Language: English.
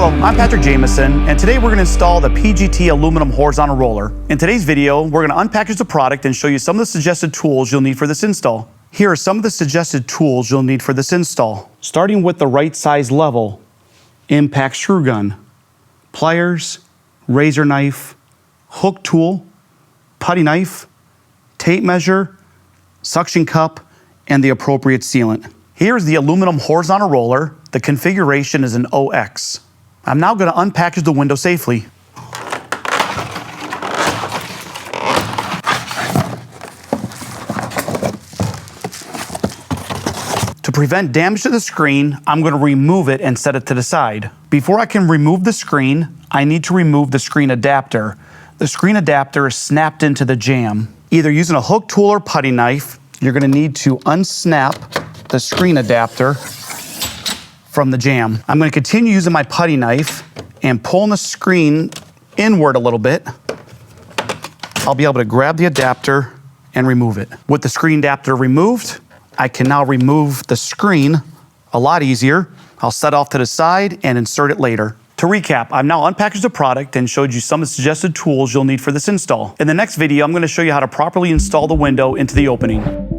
Hello, I'm Patrick Jameson, and today we're going to install the PGT aluminum horizontal roller. In today's video, we're going to unpackage the product and show you some of the suggested tools you'll need for this install. Here are some of the suggested tools you'll need for this install. Starting with the right size level, impact screw gun, pliers, razor knife, hook tool, putty knife, tape measure, suction cup, and the appropriate sealant. Here's the aluminum horizontal roller. The configuration is an OX. I'm now going to unpackage the window safely. To prevent damage to the screen, I'm going to remove it and set it to the side. Before I can remove the screen, I need to remove the screen adapter. The screen adapter is snapped into the jamb. Either using a hook tool or putty knife, you're going to need to unsnap the screen adapter from the jamb. I'm going to continue using my putty knife and pulling the screen inward a little bit. I'll be able to grab the adapter and remove it. With the screen adapter removed, I can now remove the screen a lot easier. I'll set off to the side and insert it later. To recap, I've now unpackaged the product and showed you some of the suggested tools you'll need for this install. In the next video, I'm going to show you how to properly install the window into the opening.